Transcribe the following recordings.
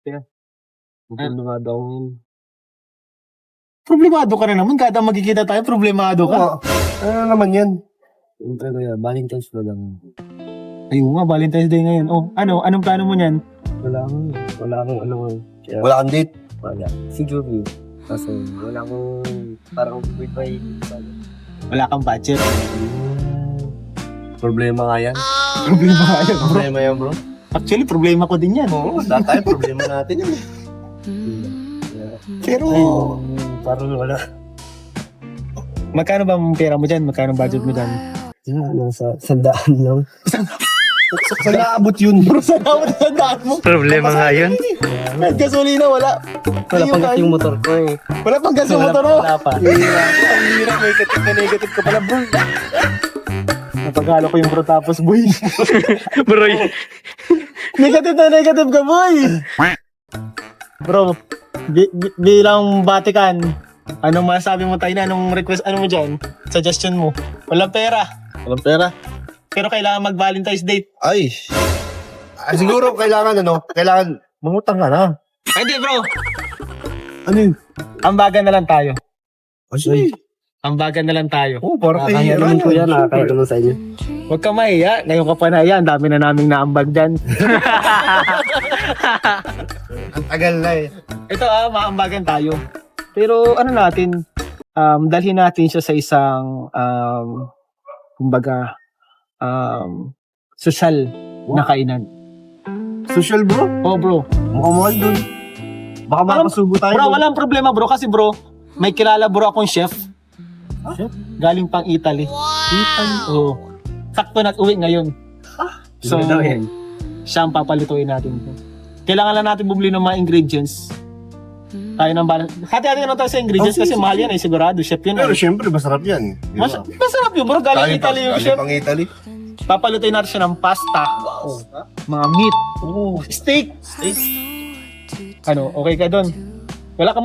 Kaya, Problemado ako ngayon. problemado ka na naman. Kada magkikita tayo, problemado ka. Oo. Ano naman yan? Siyempre kuya, Valentine's pa lang. Ayun nga, Valentine's Day ngayon. Oh, anong plano mo niyan? Wala akong ano ngayon. Kaya, Wala kang date. wala. Si Joby. Kasi wala akong parang goodbye. Wala kang budget. Problema nga yan. Problema ka yun, bro. Problema yan, bro. Actually, problema ko din yan. Oo, lahat tayo problema natin yan. Pero, Parang wala. magkano ba ang pera mo dyan? Magkano ang budget mo dyan? Nasa sandaan lang. Saan naabot yun? Bro, saan ako nasandaan mo? Problema nga yun. Kahit gasolina, wala. Wala pang gas yung motor ko eh. Wala pang gas yung motor mo. Wala pa. Ang hirap, negative ka pala, bro. Napagalo ko yung bro tapos, boy. Broy. Negative ka, boy. Bro, bilang Vatican, anong masabi mo tayo na? Anong request, ano mo dyan? Suggestion mo? Walang pera. Walang pera. Pero kailangan mag-Valentine's date. Ay, siguro kailangan mangutang ka na. Ay, hindi, bro. Ano yun? Ambagan na lang tayo. Ay, Ambagan na lang tayo. oo, parang Nakakaya naman ko yan. Nakakaya naman sa inyo. Huwag ka mahiya. Ngayon ka pa nahiya. Ang dami na naming naambag dyan. Ang tagal na eh. Ito maambagan tayo. Pero ano natin, dalhin natin siya sa isang, kumbaga, social na kainan. Social, bro. Oh, bro. Mukhang mahal dun. Baka makapasubo tayo. Bro, dun. walang problema, bro. Kasi, bro, may kilala, bro, akong chef. Chef? Galing pang Italy. Italy? Oo. Sakto na uwi ngayon. So, Ano daw yan? siya ang papalutuin natin. Kailangan lang natin bumili ng mga ingredients. Tayo ng balance. Hati-hati na tayo sa ingredients kasi mahal yan eh. Sigurado, chef yun. Pero Eh. syempre, masarap yan. Di ba? Masarap yun, bro. Galing Italy yung chef. Galing pang Italy. Papalutuin natin siya ng pasta. Mga meat. Steak. Ano, okay ka doon? Wala ka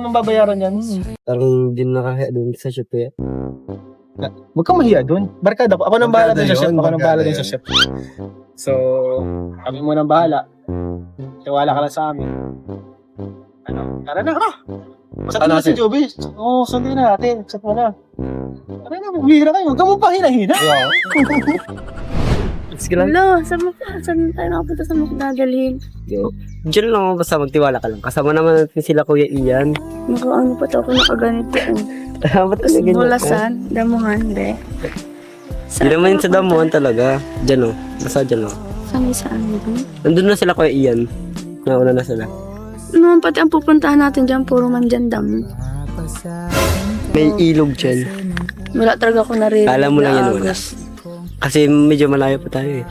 man babayaran yan. Parang di nakakaya doon sa shop eh. Huwag kang mahiya doon. Barkada ko. Ako nang bahala Barkada din sa chef. yun, Ako nang bahala barkada din sa yun. chef. So, kami mo nang bahala. Tiwala ka lang sa amin. Ano? Tara na, ha? Saan na si Joby? Oo, sundin na natin. Saan mo na? Tara na, magbihira kayo. Huwag ka mo pa hina-hina. Sige lang. Hello, saan tayo nakapunta sa mga dadalhin? Diyan lang ako basta magtiwala ka lang. Kasama naman natin sila Kuya Ian. Ano pa to ako nakaganito? Ba't Tapos talaga bulasan, damuhan, be. Hindi naman yun sa damuhan talaga. Diyan o. Basta dyan o. Saan doon? Nandun na sila Kuya Ian. Nauna na sila. Naman pati ang pupuntahan natin dyan, puro man dyan damo. May ilog dyan. Wala talaga ako naririnig. Alam mo lang yan, na wala. agos. Kasi medyo malayo pa tayo eh.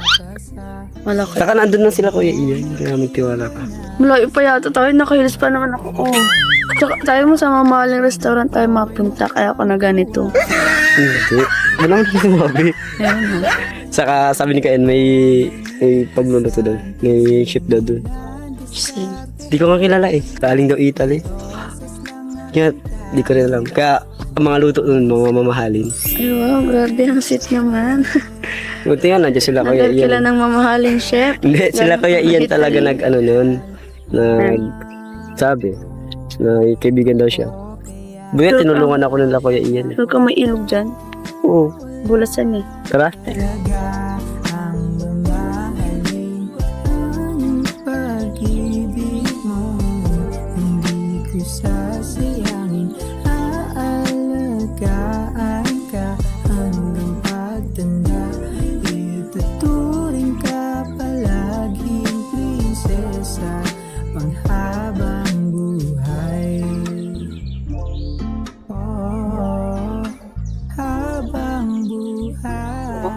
Wala ko. Saka nandun na sila Kuya Ian. Kaya magtiwala ka. Malayo pa yata tayo, nakahilis pa naman ako. Oh. Tsaka tayo mo sa mamahaling restaurant tayo mapunta, kaya ako na ganito. Hindi. Wala naman sinabi. Ayun ha. Saka sabi ni Kain may pagluluto doon. May ship daw doon. Sige. Di ko nga kilala eh. Galing daw Italy. Kaya di ko rin alam. Kaya ang mga luto doon, mga mamahalin. Ay wow, grabe ang sweet naman. Buti nga, nandiyan sila Kuya Nagal kila Ian. ng mamahaling chef. Hindi, sila Kuya Ian Italy. talaga nag-ano nun. Sabi na kaibigan daw siya. Buti tinulungan ako nila Kuya Ian. Huwag ka may ilog dyan. Oo. Bulasan eh. Tara.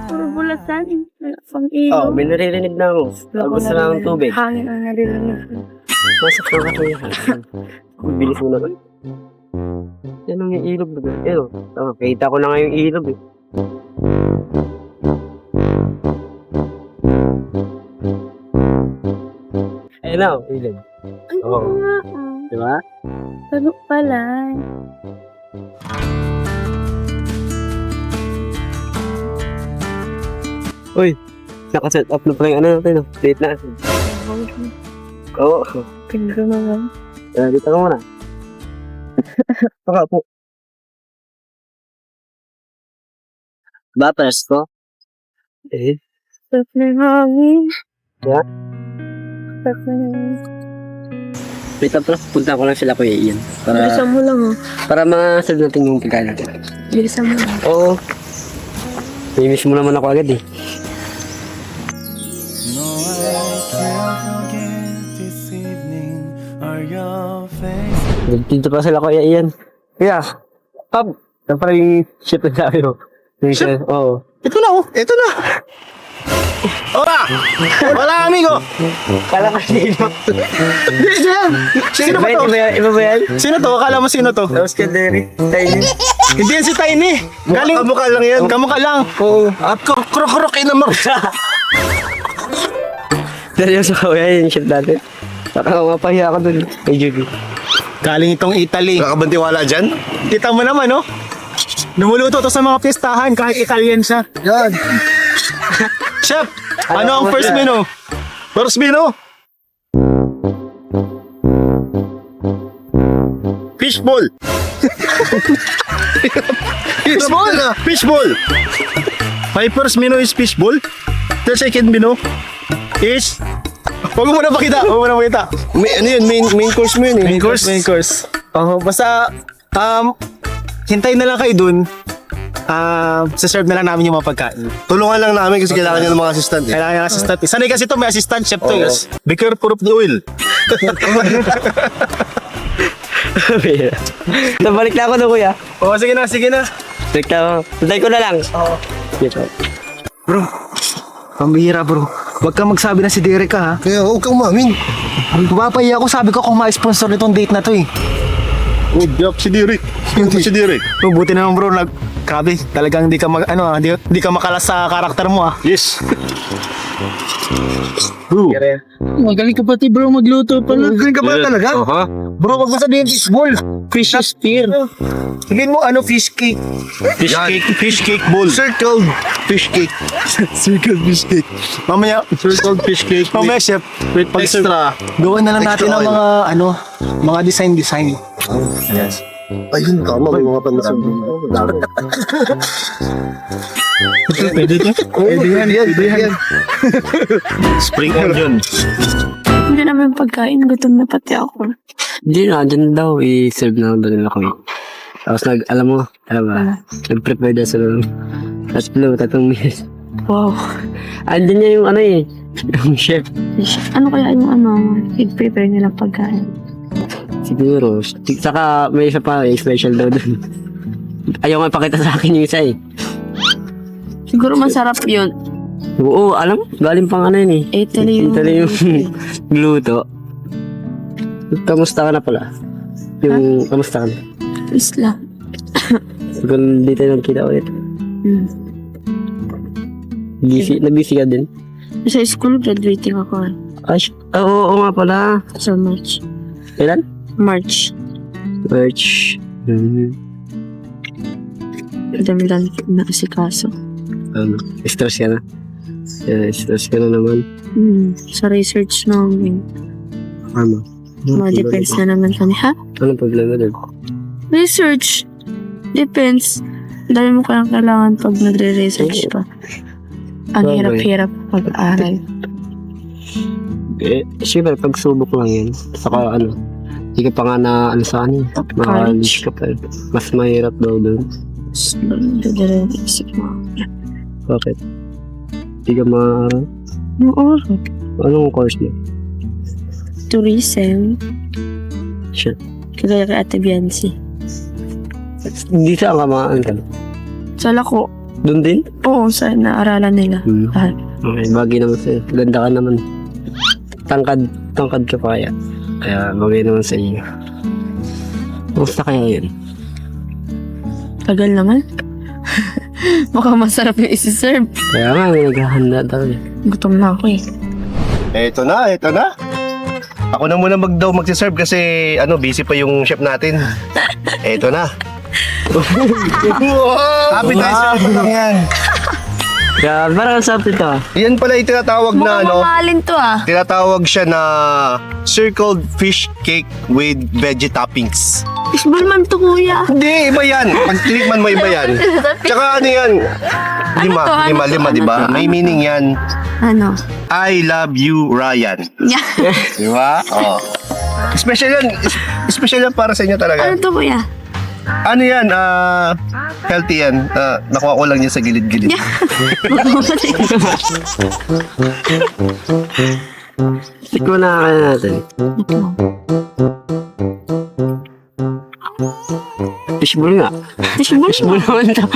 Puro bulasan. Pang Oo, ilog. may naririnig na ako. Gusto na ng tubig. Hangin ang naririnig. Masok na ka Kuya. Bilis mo naman. Yan ang yung ilog na. Yan o. Kita ko na nga yung ilog eh. Ayun na, ilog. Ay, Oo. oo nga. Diba? Ano pala? Uy, nakaset up na pala yung ano natin. Date natin. Oo. Pinto naman. Dito ka muna. Baka po. Batas ko? Eh, Sarap ng hangin. Yeah? Sarap ng hangin. wait lang pala. Punta ko lang sila Kuya Ian. Bilisan mo lang oh. Para masabi natin yung pagkain natin. Bilisan mo lang. Oo. Miss mo naman ako agad eh. Dito pa sila Kuya Ian. Kuya, Pab, yan pala yung ship na sabi mo. Ship? Oo. Ito na oh, ito na. Ora! Wala amigo! Kala ka sino? Sino ba to? Iba ba yan? Sino to? Akala mo sino to? Tapos ka Derek. Tiny. Hindi yan si Tiny. Galing Kamukha lang yan. kamukha lang. Oo. At krok-krok inamor. Seryoso ka Kuya yung ship natin. Baka mapahiya ka dun. Kay Judy. Galing itong Italy. Nakabantiwala dyan? Kita mo naman, no? Lumuluto to sa mga pistahan kahit Italian siya. Yan. Chef, ano ang first menu? First menu. Fishball. Fishball! Fishball. My first menu is fishball. The second menu is... Huwag mo na pakita, huwag mo na pakita. Ano yun? Main course mo yun eh. Main course? Main course. Oh, basta, hintayin na lang kayo dun. Saserve na lang namin yung mga pagkain. Tulungan lang namin kasi kailangan niya ng mga assistant eh. Kailangan ng assistant. Sanay kasi ito, may assistant chef to. Oo. Yes. Be careful of the oil. Nabalik na ako na Kuya. Oh, sige na, sige na. Balik na ako. Tuntay ko na lang. Oo. Dito. Bro, pambihira bro. Huwag kang magsabi na si Derek ka ha. Kaya huwag kang umamin. Papahiya ako, sabi ko kung ma-sponsor nitong date na to eh. Oh, diyak si Derek. Si Derek. Oh, buti naman bro, grabe, talagang di ka di ka makalas sa karakter mo ah. Yes. Bro. Magaling ka pati bro magluto pala. Magaling ka ba talaga? Bro, wag mo sabihin fishball. Fish spear. Sabihin mo ano, fish cake. Fish cake ball. Circled fish cake. Circle fish cake. Mamaya, Circled fish cake. mamaya chef, With extra. gawin na lang natin Extra ng oil. mga design. Yes. Ayun, tama. May mga panasok. Pwede to? Pwede yan. Spring onion. Hindi naman pagkain. Gutom na pati ako. Hindi na, dyan daw. I-serve na daw nila kami. Tapos alam mo ba? Nag-prepare daw sila. Tatlong minutes. Wow. Andyan niya yung ano eh. Yung chef. Ano kaya yung i-prepare nila pagkain? Siguro. Saka may isa pa, special daw dun. Ayaw nga pakita sa akin yung isa eh. Siguro masarap yun. Oo, alam mo, galing pang ano yun eh. Italy Italy yung gluto. Kamusta ka na pala? Kamusta ka na? Isla. Siguro di tayo nagkita ulit. Nag-busy ka din? Sa school, graduating ako. Ay, oo nga pala. Sa March. Kailan? March. March. Dami lang na kasi kaso. Ano? Stress ka na? Stress ka na naman. Sa research namin. Ano? Mga depends na naman kami. Ha? Anong problema doon? Research. Depends. Dami mo kailangan pag nagre-research pa. Ang Okay. hirap-hirap pag-aaral. Siyempre, pagsubok lang yan. Saka ano, hindi ka pa nga na ano sa akin. Makalis ka pa. Mas mahirap daw doon. Nagre-research mo. Bakit? Hindi ka Oo. Anong course mo? Tourism. Shit. Kagaya kay Ate Biancy. Hindi sa ka ano. Sa Lako. Doon din? Oo, sa naaralan nila. Ah, Okay, bagay naman sa'yo. Ganda ka naman. Tangkad ka pa kaya. Kaya bagay naman sa iyo. Kumusta kaya yun? tagal naman. Mukhang masarap yung isi-serve. Kaya nga, may naghahanda daw eh. Gutom na ako eh. Eto na. Ako na muna magsiserve kasi busy pa yung chef natin. Eto na. Appetizer lang yan. Kaya parang ang sarap ito. Yan pala yung tinatawag na Mukhang ano, mamahalin to ah. tinatawag siya na circled fish cake with veggie toppings. Fishball man to kuya. Hindi, iba yan. Pag tinikman mo, iba yan. Tsaka ano yan? Lima, to? Ano to? di ba? May meaning yan. Ano? I love you, Ryan. Yeah. Di ba? Oh. Special yan. Special yan para sa inyo talaga. Ano to kuya? Ano yan? Healthy yan. Nakuha ko lang yan sa gilid-gilid. Tikman na kaya natin. Fishball nga. Fishball? Fishball naman ito.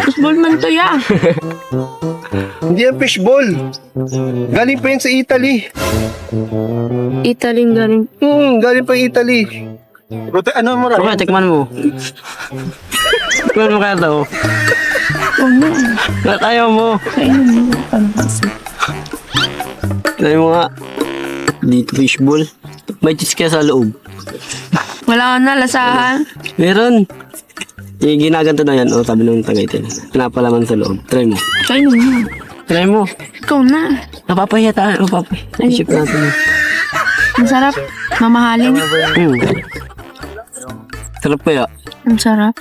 Fishball man to ya. Hindi yan fishball. Galing pa yan sa Italy. Italing galing. Galing pa yung Italy. Buti, ano mo Okay, tikman mo. Tikman mo kaya ito. Ba't ayaw mo? Try mo nga. Dito fishball. May cheese kaya sa loob. Wala ka na, lasahan. Meron. Ginaganto na yan. O, sabi ng Tagaytay. Pinapalaman sa loob. Try mo. Try mo. Try mo. Ikaw na. Napapahiya tayo. Napapahiya. Isip natin. Ang sarap. Mamahalin. Sarap kaya. Ang sarap.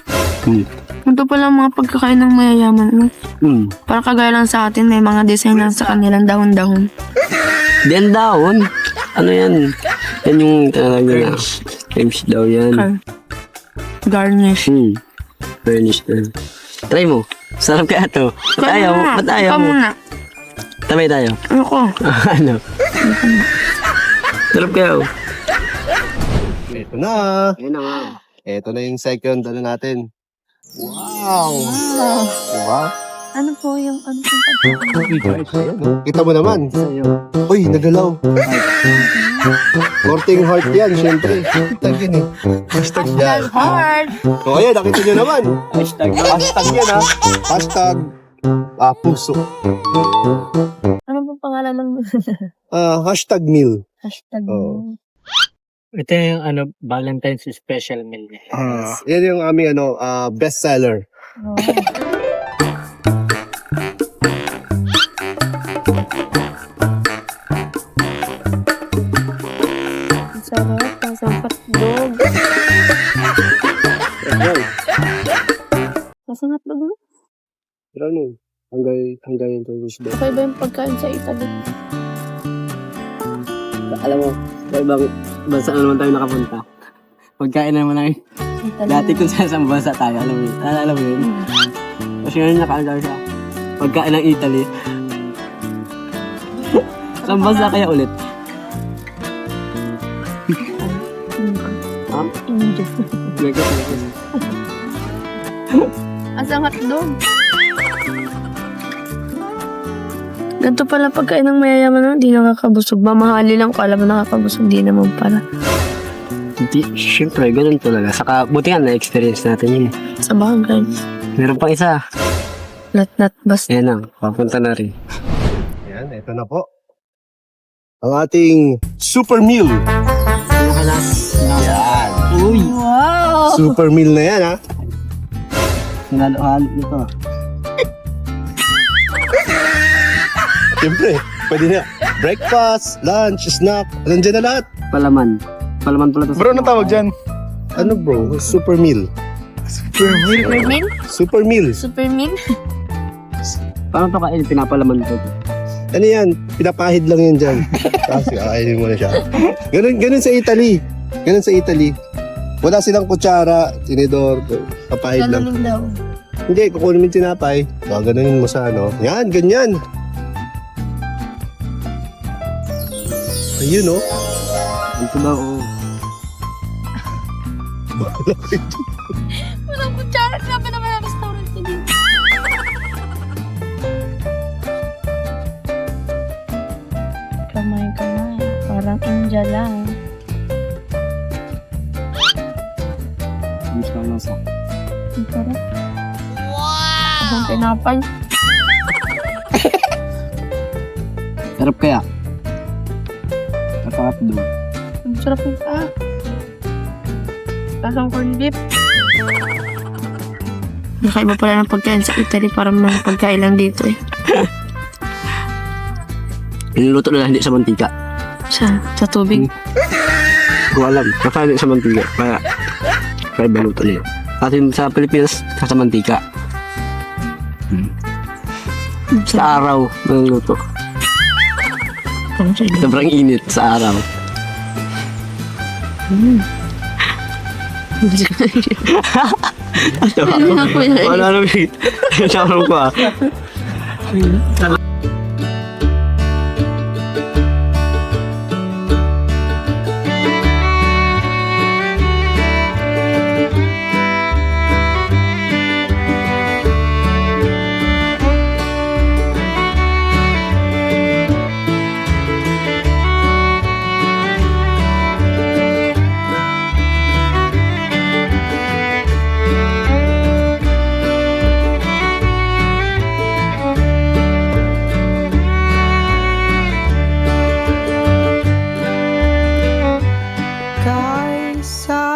Ito pala mga pagkakain ng mayayaman. No? Para kagaya lang sa atin, may mga design lang sa kanilang dahon-dahon. Then down. Ano yan? Yan yung talaga na. Creams daw yan. Garnish. Furnish na. Try mo. Sarap kaya to. Ba't ayaw mo? Ba't ayaw Ikaw mo? muna. Tabay tayo. Ayoko. Ano? Sarap kaya. Ito na. Ayun na nga. Ito na yung second ano natin. Wow! Diba? Ano po yung ano Ayan, oh. Kita mo naman. Sa'yo. Uy, nagalaw. Korting heart yan, syempre. Hashtag yan eh. Hashtag yan. hard? O ayan, nakita nyo naman. Hashtag yan ha. Hashtag puso. Ano po pangalan ng Hashtag meal. hashtag? Oo. Ito yung Valentine's special meal niya. Yan yung aming best seller. Oh. Ang sarap. Ang sarap hotdog. Nasaan hotdog mo? Pero ano, hanggang yung tulis doon. Okay ba yung pagkain sa Italy? Alam mo, sa ibang bansa na naman tayo nakapunta. Pagkain naman lang. Italy. Dati kung saan bansa tayo, alam mo yun. Alam mo yun. Kasi ngayon nakaano tayo sa pagkain ng Italy. Saan bansa kaya ulit? Ha? India. Megas. Asang hotdog? Ganito pala pagkain ng mayayaman, hindi nakakabusog. Mamahali lang ko, alam mo nakakabusog, di naman pala. Siyempre, ganun talaga. Saka, buti nga na-experience natin yun. Sa bagay. Meron pang isa. Lat-lat basta. Yan lang, papunta na rin. Yan, ito na po. Ang ating super meal. Yan. Uy! Wow! Super meal na yan ha. Halo-halo nito. Siyempre, pwede na. Breakfast, lunch, snack. Nandiyan na lahat. Palaman. Palaman pala to. Bro, ano tawag dyan? Ano bro? Super meal. Supermin? Super meal. Supermin? Paano to kain? Pinapalaman to. Ano yan? Pinapahid lang yan dyan. Tapos kakainin mo na siya. Ganun sa Italy. Ganun sa Italy. Wala silang kutsara, tinidor, papahid lang. Ganunin daw. Hindi, kukunin mo yung tinapay. Gaganunin mo sa ano. Yan, ganyan. Ayun, oh. Ito daw, oh. Walang kutsara na ba naman ang restaurant ko dito? Kamay. Parang India lang. Mas malasa. Ang sarap. Wow! Ang tinapay. Sarap kaya? Sarap doon. Ang sarap ng Tasang corned beef. Nakaiba pala ng pagkain sa Italy para mga pagkain lang dito eh. Niluluto nila hindi sa mantika. Sa tubig. Kung alam, basta hindi sa mantika. Kaya iba luto nila. Atin sa Pilipinas, sa mantika. Sa araw ng luto. Sobrang init sa araw. Wala na wait. Sarap ko ah. Kay sarap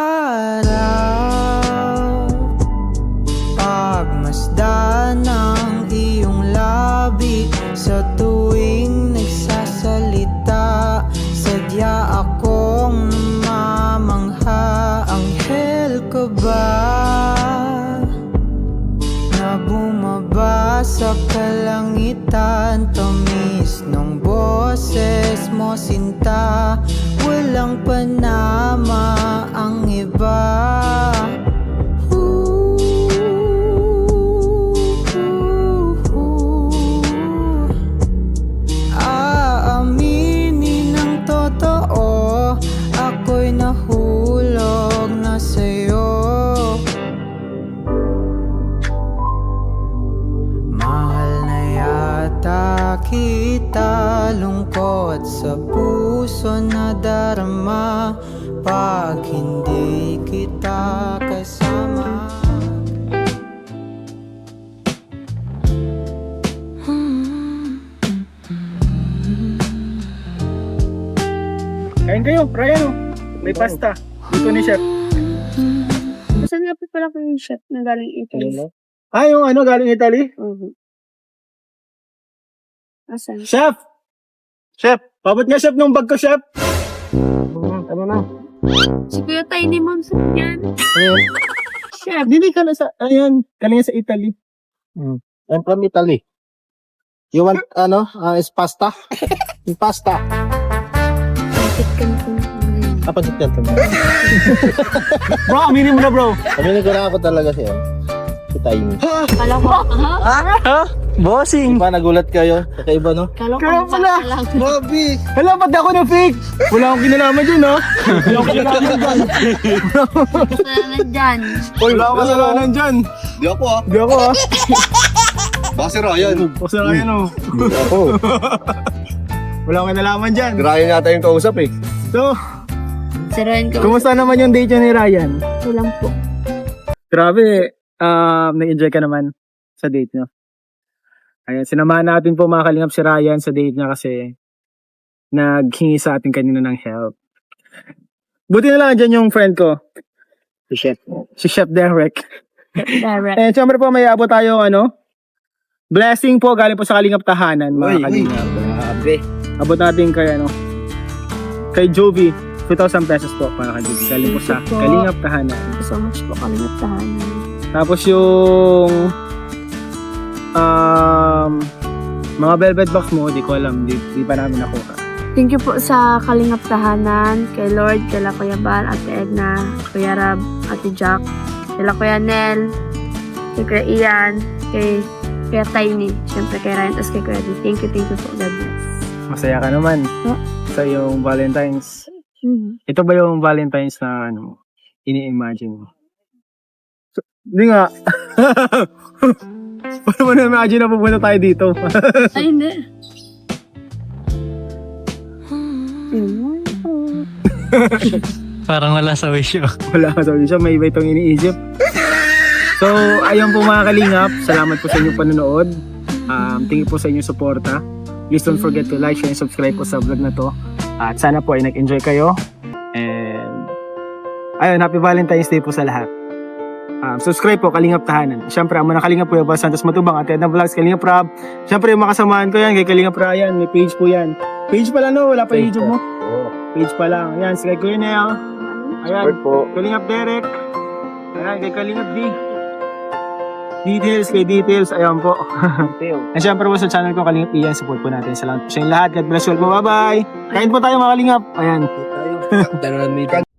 pagmasdan ng iyong labi sa tuwing nagsasalita. Sadya akong namamangha, anghel ka ba na bumaba sa kalangitan? Tamis ng boses mo, sinta, walang panama ang iba. Aaminin ng totoo, ako'y nahulog na sa'yo. Mahal na yata kita, lungkot sa puso na darama pag hindi kita kasama. Kain kayo, Ryan. May pasta. Dito ni Chef. Saan nga pala ko yung chef na galing Italy? Ah, yung ano, galing Italy? Asan? Chef! Chef! Pabot nga, Chef, nung bag ko, Chef. Ano na? Si Kuya Tiny Mom sa yan. Ayun. Chef. Hindi ka na sa, ayun, kanina sa Italy. I'm from Italy. You want, is pasta? Yung pasta. Apa dito yan? Bro, aminin mo na, bro. Sabi ko na ako talaga siya. Si Tiny. Kala ko, Ha? Bossing. Diba nagulat kayo? Kakaiba, no? Kala ko, Kaya pala. lang. Bobby! Hala, ba't ako na fake? Wala akong kinalaman dyan, ha? Wala akong kinalaman dyan. Kasalanan dyan. Wala akong kasalanan dyan. Di ako ah. Hindi ako, ha? Baka si Ryan. Kasalanan, oh. Di ako. Wala akong kinalaman dyan. Si Ryan yata yung kausap eh. So, Si Ryan ko. kumusta naman yung date niya ni Ryan? Kulang po. Grabe, nag-enjoy ka naman sa date niyo. Ayan, sinamahan natin po mga kalingap si Ryan sa date niya kasi naghingi sa atin kanina ng help. Buti na lang dyan yung friend ko, Si Chef. si Chef Derek. Direct. And syempre po may abot tayo blessing po galing po sa Kalingap Tahanan mga kalingap. Grabe. Abot natin kay kay Jovi, 2,000 pesos po mga kalingap. Galing po sa Thank you po. Kalingap Tahanan. Thank you so much po kami nagtahanan. Tapos yung mga velvet box mo, di ko alam, di pa namin nakuha. Thank you po sa Kalingap Tahanan, kay Lord, kay La Kuya Bal, Ate Edna, Kuya Rab, Ate Jack, kay La Kuya Nel, kay Kuya Ian, kay Kuya Tiny, syempre kay Ryan, tapos kay Kuya D. Thank you po. God bless. Masaya ka naman sa yung Valentine's. Ito ba yung Valentine's na ini-imagine mo? Hindi nga. Paano mo na-imagine na pupunta tayo dito? Ay, hindi. Parang wala sa wish yun. Wala ka sabi siya, may iba itong iniisip. So, ayun po mga kalingap. Salamat po sa inyong panonood. Thank you po sa inyong suporta. Please don't forget to like, share, and subscribe po sa vlog na to. At sana po ay nag-enjoy kayo. And ayun, happy Valentine's Day po sa lahat. subscribe po, Kalingap Tahanan. Siyempre, ang mga Kalingap po yung Santos Matubang, at Edna Vlogs, Kalingap Rob. Siyempre, yung makasamahan ko yan, kay Kalingap Ryan, may page po yan. Page pa lang, no? Wala pa yung YouTube mo? Page pa lang. Ayan, si kay Kuya Neo. Ayan, po. Kalingap Derek. Ayan, kay Kalingap D. Details, kay Details. Ayan po. At syempre po sa channel ko, Kalingap Ian. Support po natin. Salamat po sa inyo lahat. God bless you all po. Bye-bye. Kain po tayo mga Kalingap. Ayan. Dalawa na